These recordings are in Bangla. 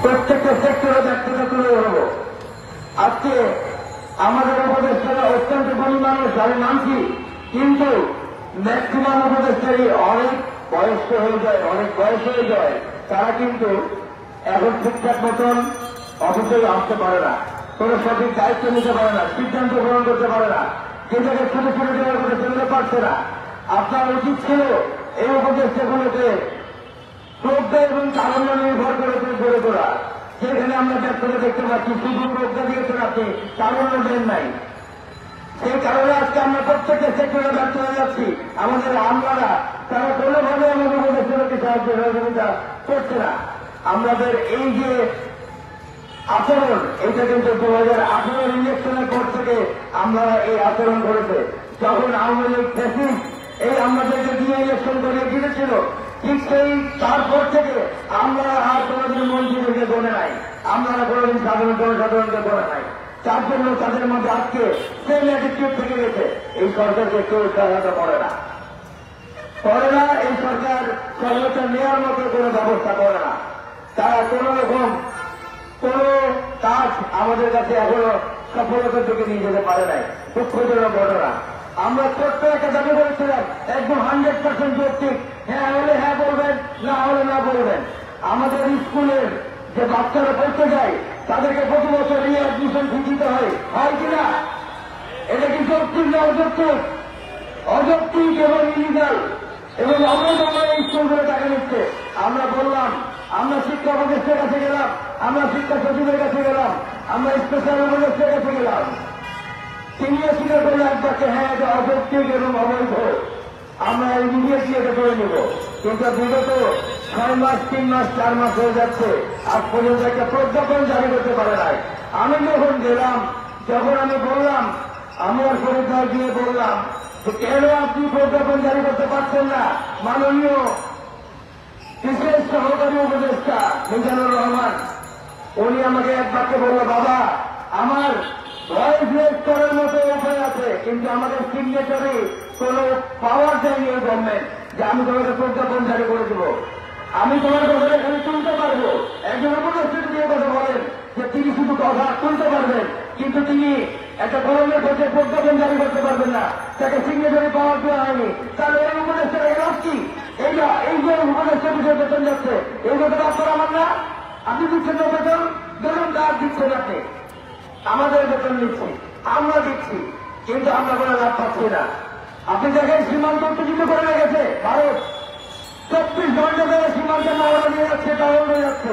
প্রত্যেকটা সেক্টরে ব্যক্তিগত তুলে ধরব। আজকে আমাদের উপদেষ্টারা অত্যন্ত গরিব মানুষ, আমি মানছি, কিন্তু ম্যাক্সিমাম উপদেষ্টারই অনেক বয়স্ক হয়ে যায়, অনেক বয়স হয়ে যায়। তারা কিন্তু এখন ঠিকঠাক মতন অফিসে আসতে পারে না, কোন সঠিক দায়িত্ব নিতে পারে না, সিদ্ধান্ত গ্রহণ করতে পারে না, যে জায়গায় ছোট ছোট জায়গায় করে চলতে পারছে না। আপনার উচিত ছিল এই উপদেষ্টাগুলোকে প্রজ্ঞা এবং কারণ নির্ভর করে গড়ে তোলা। সেখানে আমরা ব্যর্থতা দেখতে পাচ্ছি, শুধু প্রজ্ঞা দিয়েছেন আপনি, কারণ দেন নাই। সেই কারণে আজকে আমরা প্রত্যেকটা সেক্টরে ব্যর্থ হয়ে যাচ্ছি। আমাদের আমলারা তারা কোনোভাবে আমাদের উপদেষ্টাকে সাহায্য সহযোগিতা করছে না। আমাদের এই যে আচরণ, এটা কিন্তু 2018 ইলেকশনের পর থেকে আমরা এই আচরণ করেছে। যখন আওয়ামী লীগ ফ্যাসিস্ট এই আমাদেরকে দিয়ে ইলেকশন করিয়ে দিয়েছিল, ঠিক সেই তারপর থেকে আমরা আর কোনোদিন মন্ত্রীদেরকে গণে নাই, আমরা কোনোদিন সাধারণ জনসাধারণকে গণে নাই। তার জন্য তাদের মধ্যে আজকে সেম অ্যাটিটিউড থেকে গেছে। এই সরকারকে কেউ সহায়তা করে না। এই সরকার সহায়তা নেওয়ার মতো কোনো ব্যবস্থা করে না। তারা কোন রকম কোন কাজ আমাদের কাছে এখনো সফলতার দিকে নিয়ে যেতে পারে নাই। দুঃখজনক ঘটনা। আমরা ছোট্ট একটা দাবি করেছিলাম, একদম 100% যৌক্তিক, হ্যাঁ হলে হ্যাঁ বলবেন, না হলে না বলবেন। আমাদের স্কুলের যে বাচ্চারা পড়তে যায় তাদেরকে প্রতি বছর রিঅ্যাডমিশন ফি দিতে হয় কিনা? এটা কি যৌক্তিক না অযৌক্তিক? অযৌক্তিক এবং ইলিগাল এবং অবৈধ স্কুলগুলো টাকা নিচ্ছে। আমরা বললাম, আমরা শিক্ষা উপদেষ্টার কাছে গেলাম, আমরা শিক্ষা সচিবের কাছে গেলাম, আমরা স্পেশাল উপদেষ্টার কাছে গেলাম। তিনিও স্বীকার করলে একবারকে, হ্যাঁ এটা অযৌক্তিক এবং অবৈধ, আমরা ইমিডিয়েটলি এটা করে নেব। কিন্তু বিগত 6 মাস, 3 মাস, 4 মাস হয়ে যাচ্ছে, আজ পর্যন্ত একটা প্রজ্ঞাপন জারি করতে পারে নাই। আমি যখন গেলাম, যখন আমি বললাম, আমি আর পরীক্ষায় গিয়ে বললাম যে কেন আপনি প্রজ্ঞাপন জারি করতে পারছেন না? মাননীয় বিশেষ সহকারী উপদেষ্টা মিজানুর রহমান, উনি আমাকে এক বাক্যে বলল, বাবা আমার ভয়েস রেজ করার মতো উপায় আছে, কিন্তু আমাদের সিগনেচারে কোন পাওয়ার দেয়নি এই গভর্নমেন্ট যে আমি তোমাকে প্রজ্ঞাপন জারি করে দেব। আমি তোমার কথা এখানে তুলতে পারবো। একজন উপদেষ্টা দিয়ে কথা বলেন যে তিনি শুধু কথা তুলতে পারবেন, কিন্তু তিনি একটা কলমের কাছে প্রজ্ঞাপন জারি করতে পারবেন না, তাকে সিগনেচারে পাওয়ার দেওয়া হয়নি। তাহলে এই উপদেষ্টার এই লাভ কি? এই যে উপদেষ্টা বিষয়ে বেতন যাচ্ছে, এই বেতন আপনার আমার না? আপনি দিচ্ছেন না বেতন, বেতন কার দিচ্ছেন আপনি? আমাদের বেতন দিচ্ছি, আমরা দিচ্ছি, কিন্তু আমরা কোনো লাভ পাচ্ছি না। আপনি দেখেন সীমান্ত উত্তেজিত করে রেখেছে ভারত, 24 ঘন্টা ধরে সীমান্তে মামলা নিয়ে যাচ্ছে, টহল নিয়ে যাচ্ছে।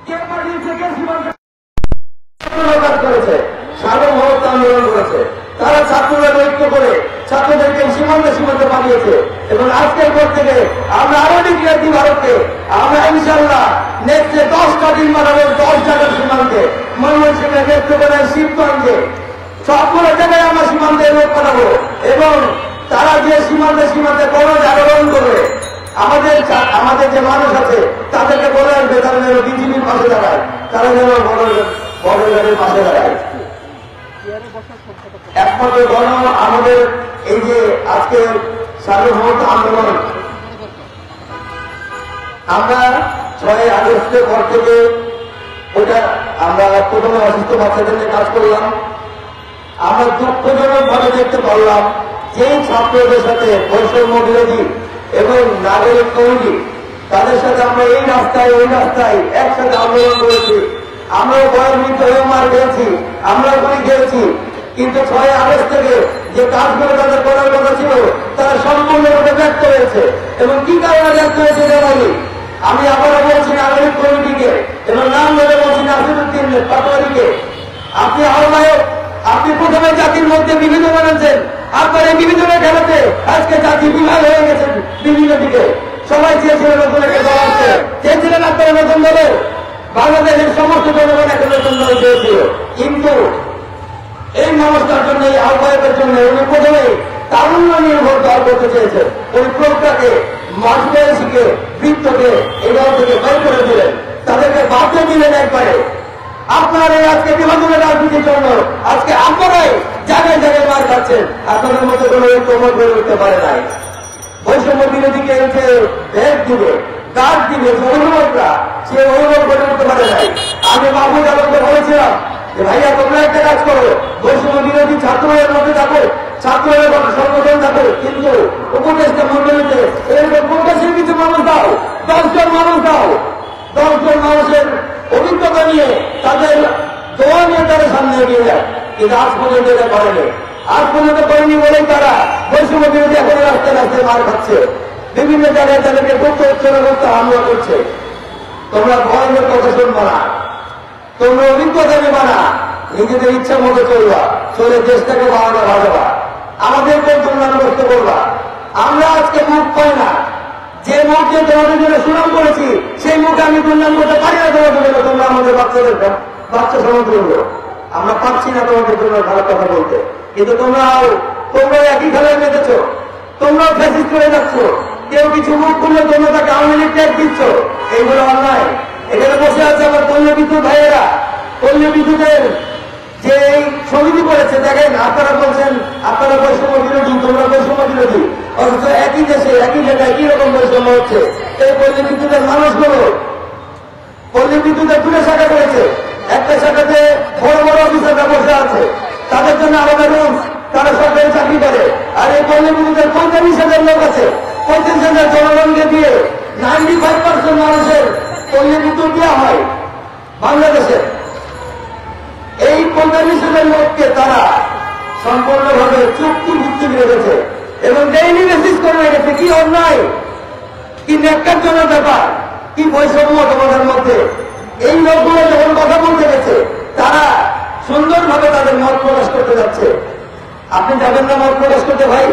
কে পাঠিয়েছে? কে সীমান্ত করেছে? সার্বভৌমত্ব আন্দোলন করেছে তারা। ছাত্ররা ঐক্য করে ছাত্রদেরকে সীমান্তে পাঠিয়েছে। এবং আজকের পর থেকে আমরা আরো ডিক্লেয়ার দিই ভারতকে, আমরা ইনশাল্লাহ নেক্সটে 10টা দিন বানাবো, 10 জায়গার সীমান্তে, ময়মনসিংহে, নেত্রকোনায়, শিবগঞ্জে, সবগুলো জায়গায় আমরা সীমান্তে রোধ পাঠাবো। এবং তারা যে সীমান্তে বড় জাগরণ করবে, আমাদের যে মানুষ আছে তাদেরকে বলে আসবে, তারা যেন বিজিবির পাশে দাঁড়ায়, তারা যেন বড়দের পাশে দাঁড়ায়। একমাত্র গণ আমাদের এই যে আজকে সার্বভৌমত্ব আন্দোলন, আমরা 6 আগস্টের পর থেকে ওটা আমরা প্রথমে অসুস্থ বাচ্চাদের নিয়ে কাজ করলাম। আমরা দুঃখজনক ভাবে দেখতে পারলাম যে ছাত্রদের সাথে বৈষম্য বিরোধী এবং নাগরিক কমিটি, তাদের সাথে আমরা এই রাস্তায় ওই রাস্তায় একসাথে আন্দোলন করেছি। আমরাও ভয়ভীত হয়ে মার খেয়েছি, আমরাও গুলি খেয়েছি, কিন্তু 6 আগস্ট থেকে যে কাজগুলো তাদের করার কথা ছিল তারা সম্পূর্ণরূপে ব্যর্থ হয়েছে। এবং কি কারণে ব্যর্থ হয়েছে জানাই, আমি আবারও বলছি নাগরিক কমিটিকে এবং নাম ধরে বলছি নাসিরুদ্দিন পাটোয়ারিকে, আপনি আহ্বায়ক, আপনি প্রথমে জাতির মধ্যে বিভেদ বানাচ্ছেন, আপনার এই বিভেদনের খেলাতে আজকে জাতি বিভাগ হয়ে গেছেন বিভিন্ন দিকে। সবাই চেয়েছিলেন নতুন একটা দল আসছে, চেয়েছিলেন আপনারা নতুন দলে, বাংলাদেশের সমস্ত জনগণ একটা নতুন দল চেয়েছিল। কিন্তু এই মানুষটার জন্য, এই আহ্বায়কের জন্য উনি প্রথমে তারুণ্য নির্ভর দল করতে চেয়েছেন। ওই প্রজ্ঞাকে, মাঝবয়সীকে, বৃদ্ধকে এই দল থেকে বের করে দিলেন, তাদেরকে বাধ্য দিলেন একবারে। আপনার এই আজকে বিভাজনের রাজনীতির জন্য আজকে আপনারাই জায়গায় জায়গায় মার খাচ্ছেন। আপনাদের মতো কোনো ঐক্যমত গড়ে উঠতে পারে নাই। বৈষম্য বিরোধীকে এসে ভেট দিবে, কাজ দিবে, অভিভাবকরা সে অভিভাবক গড়ে উঠতে পারে নাই। আগে মাহবুব আলমকে বলেছিলাম যে ভাইয়া তোমরা একটা কাজ করো, বৈষম্য বিরোধী ছাত্রদের মধ্যে থাকো, ছাত্রদের সংগঠন থাকো, কিন্তু উপদেষ্টা মন্ডলীতে এরকম প্রকাশের কিছু মানুষ দাও, 10 জন মানুষ দাও, 10 জন মানুষের অভিজ্ঞতা নিয়ে তাদের দোয়া নিয়ে তারা সামনে এগিয়ে যায়। কিন্তু আজ পর্যন্ত এটা করেনি, আজ পর্যন্ত করেনি বলেই তারা বৈষম্য বিরোধী এখন রাস্তায় রাস্তায় মার খাচ্ছে, বিভিন্ন জায়গায় তাদেরকে করতে উচ্চারণ করতে হামলা করছে। তোমরা ভয়ের কথা শুনবো না, তোমরা অভিজ্ঞতা নেবা না, নিজেদের ইচ্ছা মতো চলবা, চলে দেশটাকে বাড়ানো বাড়াবা, আমাদেরকে তোমরা নষ্ট করবা। আমরা আজকে মুখ পাই না, যে মুখে তোমাদের জন্য সুনাম করেছি সেই মুখে আমি দুর্নাম করতে পারি না তোমাদের জন্য। তোমরা আমাদের বাচ্চাদের বাচ্চা সমুদ্র, আমরা পাচ্ছি না তোমাদের জন্য খারাপ কথা বলতে, কিন্তু তোমরা একই খেলায় মেতেছ, তোমরাও ফ্যাসিস্ট করে যাচ্ছ। কেউ কিছু মুখ করলে তোমরা তাকে আওয়ামী লীগ ট্যাগ দিচ্ছ, এইগুলো অন্যায়। এখানে বসে আছে আমার পল্লী বিদ্যুৎ ভাইয়েরা, পল্লী বিদ্যুতের যে এই সমিতি করেছে, দেখেন আপনারা বলছেন আপনারা বৈষম্য বিরোধী, তোমরা বৈষম্য বিরোধী, অথচ একই দেশে একই জায়গায় একই রকম বৈষম্য হচ্ছে। এই পল্লী বিদ্যুতের মানুষগুলো পল্লী বিদ্যুতের 2টা শাখা করেছে, একটা শাখাতে বড় বড় অফিসাররা বসে আছে, তাদের জন্য আলাদা রুলস, তারা সরকারি চাকরি করে। আর এই পল্লী বিদ্যুতের 45,000 লোক আছে, 35,000 জনগণকে দিয়ে 95% মানুষের পল্লী বিদ্যুৎ দেওয়া হয় বাংলাদেশে। এই 45,000 লোককে তারা সম্পূর্ণভাবে চুক্তি ভিত্তিক রেখেছে এবং ডেইলি বেসিস করে রেখেছে। কি অন্যায়, কি ন্যাক্কারজনক ব্যাপার, কি বৈষম্য তোমাদের মধ্যে। এই লোকগুলো যখন কথা বলতে গেছে তারা সুন্দরভাবে তাদের মত প্রকাশ করতে যাচ্ছে। আপনি যাবেন না মত প্রকাশ করতে ভাই?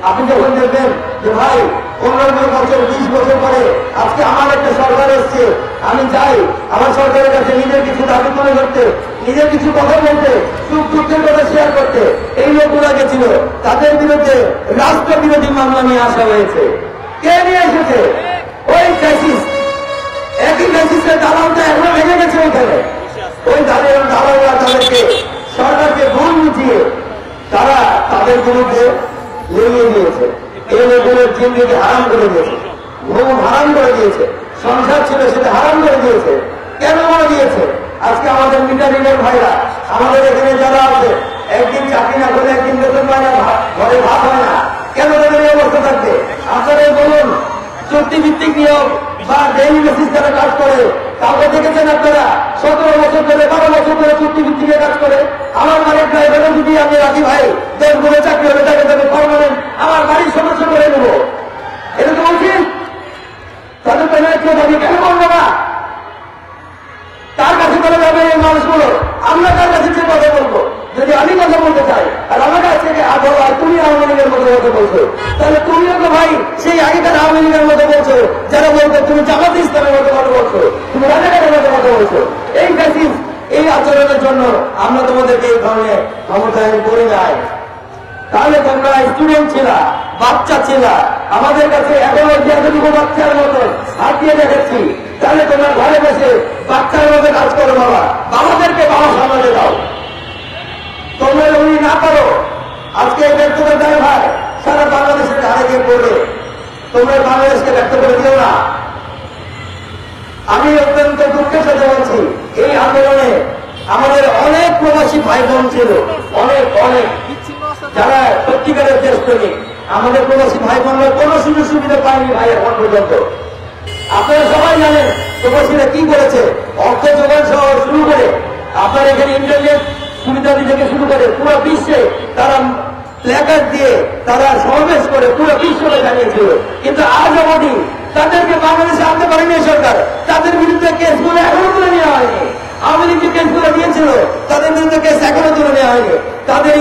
আপনি যখন দেখবেন যে ভাই 15 বছর 20 বছর পরে আজকে আমার একটা সরকার এসছে, আমি চাই আমার সরকারের কাছে নিজের কিছু দাবি তুলে ধরতে, নিজের কিছু কথা বলতে, সুখ দুঃখের কথা শেয়ার করতে, এই লোকগুলা গেছিল, তাদের বিরুদ্ধে রাষ্ট্র বিরোধী মামলা নিয়ে আসা হয়েছে। কে নিয়ে এসেছে? ওই ফ্যাসিস্ট, একই ফ্যাসিস্টের দালালটা এখনো ভেঙে গেছে ওইখানে। ওই দালালরা তাদেরকে সরকারকে ভুল বুঝিয়ে তারা তাদের বিরুদ্ধে লেগিয়ে দিয়েছে। এই লোকগুলোর জিন্দেগি হারাম করে দিয়েছে, ঘুম হারাম করে দিয়েছে, সংসার ছিল সেটা হারাম করে দিয়েছে। কেন করে দিয়েছে? আজকে আমাদের মিটারিংয়ের ভাইরা, আমাদের এখানে যারা আছে, একদিন চাকরি না করে একদিন বেতন পায় না, ঘরে ভাত হয় না, কেন তাদের এই অবস্থা থাকবে? আপনারাই বলুন, চুক্তিভিত্তিক নিয়োগ বা ডেইলি বেসিস যারা কাজ করে, কাউকে দেখেছেন আপনারা 17 বছর ধরে 12 বছর ধরে চুক্তিভিত্তিকে কাজ করে? আমার বাড়ির ড্রাইভারও যদি আমি রাখি ভাই 10 গুণে চাকরি হলে তাকে তাকে পারমানেন্ট আমার বাড়ির সদস্য করে নেব, এটা তো উচিত। তাদের তো কেউ দাবি কেন করবো না? কার কাছে চলে যাবে এই মানুষগুলো? আমরা কার কাছে যে কথা বলবো? যদি আমি কথা বলতে চাই আর আমার কাছ থেকে আর তুমি আওয়ামী লীগের মতো কথা বলছো, তাহলে তুমিও তো ভাই সেই আগেকার আওয়ামী লীগের মতো বলছো, যারা বলতো তুমি জামাতে ইসলামের মতো কথা বলছো, তুমি রাজাকারের মতো কথা বলছো। এই ফ্যাসিস, এই আচরণের জন্য আমরা তোমাদেরকে এই ধরনের ক্ষমতায়ন করে যাই। তাহলে তোমরা স্টুডেন্ট ছিল, বাচ্চা ছিল, আমাদের কাছে এখনো যতটুকু বাচ্চার মতো হাত দিয়ে দেখাচ্ছি, তাহলে তোমরা ঘরে বসে বাচ্চার মতো কাজ করো। বাবা, বাবাদেরকে বাবা সামনে দাও। তোমরা যদি না পারো, আজকে এই ব্যর্থতা দেয় ভাই সারা বাংলাদেশের ঘাড়ে গিয়ে পড়বে। তোমরা বাংলাদেশকে ব্যর্থ করে দিও না। আমি অত্যন্ত দুঃখের সাথে বলছি, এই আন্দোলনে আমাদের অনেক প্রবাসী ভাই বোন ছিল, অনেক অনেক, যারা সত্যিকারের দেশপ্রেমিক। আমাদের প্রবাসী ভাই বোনরা কোন সুযোগ সুবিধা পায়নি ভাই এখন পর্যন্ত। আপনারা সবাই জানেন প্রবাসীরা কি করেছে, অর্থ যোগান সহ শুরু করে আপনার এখানে ইন্টারনেট সুবিধা থেকে শুরু করে পুরো বিশ্বে তারা প্ল্যাকার্ড দিয়ে তারা সমাবেশ করে পুরো বিশ্বকে জানিয়েছিল। কিন্তু আজ অবধি তাদেরকে বাংলাদেশে আনতে পারেনি সরকার। তাদের বিরুদ্ধে কেসগুলো এখনো তুলে নেওয়া হয়নি। আওয়ামী লীগ যে কেসগুলো দিয়েছিল তাদের বিরুদ্ধে কেস এখনো তুলে নেওয়া হয়নি। তাদের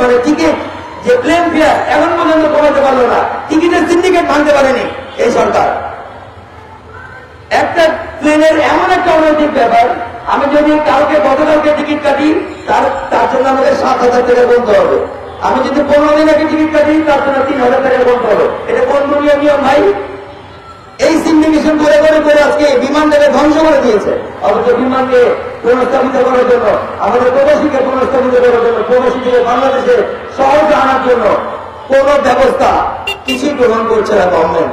মানে টিকিট যে প্লেন ফেয়ার এখন পর্যন্ত কমাতে পারলো না, টিকিটের সিন্ডিকেট ভাঙতে পারেনি এই সরকার। একটা প্লেনের এমন একটা অনৈতিক ব্যাপার, আমি যদি কালকে গতকালকে টিকিট কাটি তার জন্য আমাদের 7,000 টাকা গুনতে হবে। আমি যদি 15 দিন আগে টিকিট কাটি তার জন্য 3,000 টাকা গুনতে হবে। এটা কোন দুনিয়া নিয়ম ভাই? এই সিন্ডিকেশন করে করে করে আজকে বিমানটাকে ধ্বংস করে দিয়েছে। অথচ বিমানকে পুনঃস্থাপিত করার জন্য, আমাদের প্রবাসীকে পুনঃস্থাপিত করার জন্য, প্রবাসী থেকে বাংলাদেশে সহজে আনার জন্য কোন ব্যবস্থা কিছুই গ্রহণ করছে না গভর্নমেন্ট।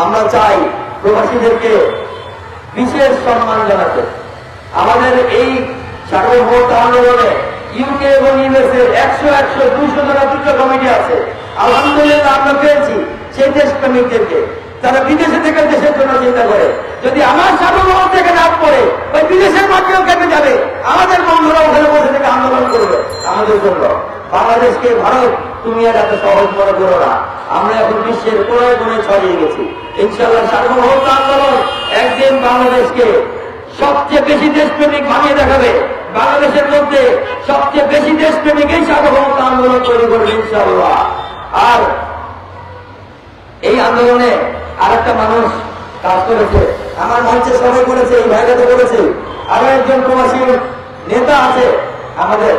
আমরা চাই প্রবাসীদেরকে বিশেষ সম্মান জানাতে। আমাদের এই সার্বভৌমত্ব আন্দোলনে ইউকে এবং ইউএসএ 100, 200 যুদ্ধ কমিটি আছে। আলহামদুলিল্লাহ আমরা পেয়েছি সেই দেশপ্রেমিকদেরকে, তারা বিদেশে থেকে দেশের জন্য চিন্তা করে। যদি আমার সার্বভৌমত্ব থেকে না পড়ে ওই বিদেশের মাটিও কেটে যাবে, আমাদের বন্ধুরা ওখানে বসে থেকে আন্দোলন করবে আমাদের জন্য। বাংলাদেশকে ভারত তুমি আর এত সহজ মনে করো না, আমরা এখন বিশ্বের কোনায় কোনায় ছড়িয়ে গেছি। ইনশাআল্লাহ সার্বভৌমত্ব আন্দোলন একদিন বাংলাদেশকে সবচেয়ে বেশি দেশপ্রেমিক বানিয়ে দেখাবে। বাংলাদেশের মধ্যে সবচেয়ে বেশি দেশপ্রেমিক এই সার্বভৌমত্ব আন্দোলন তৈরি করবে ইনশাআল্লাহ। আর এই আন্দোলনে আরেকটা মানুষ কাজ করেছে, আমার মঞ্চে সবাই করেছে, এই ভাইরাতে করেছে। আরো একজন প্রবাসী নেতা আছে আমাদের,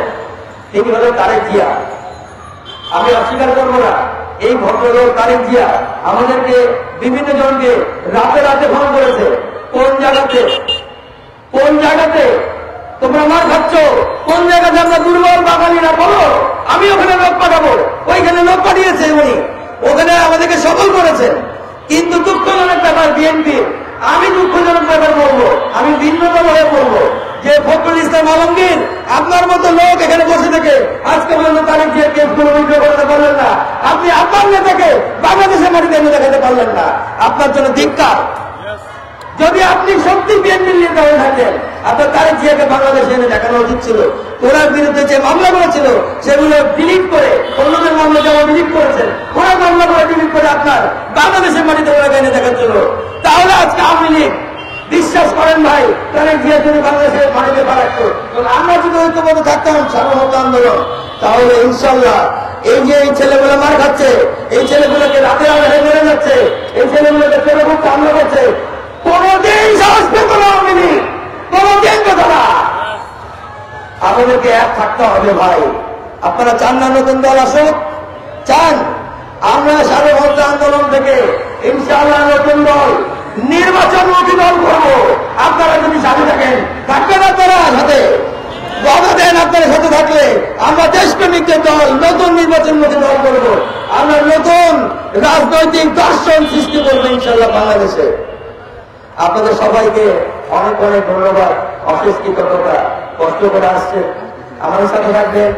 তিনি হলেন তারেক জিয়া। আমি অস্বীকার করবো না, এই ভদ্রলোক তারেক জিয়া আমাদেরকে বিভিন্ন জনকে রাতে রাতে ফোন করেছে। কোন জায়গাতে তোমরা মার খাচ্ছ, কোন জায়গাতে আমরা দুর্বল বাঙালিরা বলো, আমি ওখানে লোক পাঠাবো। ওইখানে লোক পাঠিয়েছে উনি, ওখানে আমাদেরকে সফল করেছেন। কিন্তু দুঃখজনক ব্যাপার বিএনপি, আমি দুঃখজনক ব্যাপার বলবো, আমি ভিন্নতম হয়ে বলবো যে ফখরুল ইসলাম আলমগীর আপনার মতো লোক এখানে বসে থেকে আজকে পর্যন্ত তারিখ দিয়ে কেসগুলো উইথড্র করতে পারলেন না। আপনি আপনার নেতাকে বাংলাদেশের মাটিতে এনে দেখাতে পারলেন না, আপনার জন্য ধিক্কার। যদি আপনি সত্যি বিএনপির নেতা হয়ে থাকেন, আপনার তারেক জিয়াকে বাংলাদেশে এনে দেখানো উচিত ছিল। ওনার বিরুদ্ধে যে মামলাগুলো ছিল সেগুলো ডিলিট করে, অন্যদের মামলা যেমন ডিলিট করেছেন, ওনার মামলাগুলো ডিলিট করে আপনার বাংলাদেশের মাটিতে ওনাকে এনে দেখাচ্ছিল। তাহলে আজকে আওয়ামী লীগ বিশ্বাস করেন ভাই, তারেক জিয়া যদি বাংলাদেশের মাটিতে পাঠাতো, আমরা যদি ঐক্যবদ্ধ থাকতাম সার্বভৌমত্ব আন্দোলন, তাহলে ইনশাল্লাহ এই যে এই ছেলেগুলো মার খাচ্ছে, এই ছেলেগুলোকে রাতে রাতে মেরে যাচ্ছে, এই ছেলেগুলোকে ছেলে খুব হামলা করছে, কোনদিন সাহস পেত না আওয়ামী লীগ, কোনদিন পেত না। আমাদেরকে এক থাকতে হবে ভাই। আপনারা চান না নতুন দল আসুক? চান? আমরা সার্বভৌমত্ব আন্দোলন থেকে ইনশাআল্লাহ নতুন দল, নির্বাচনমুখী দল করবো। আপনারা যদি সাথে থাকেন, থাকবেন আপনারা সাথে, বাধা দেন আপনারা সাথে থাকলে আমরা দেশপ্রেমিকদের দল, নতুন নির্বাচনমুখী দল করবো। আমরা নতুন রাজনৈতিক দর্শন সৃষ্টি করবো ইনশাআল্লাহ বাংলাদেশে। আপনাদের সবাইকে অনেক অনেক ধন্যবাদ, অশেষ কৃতজ্ঞতা। কষ্ট করে আসছেন, আমাদের সাথে থাকবেন।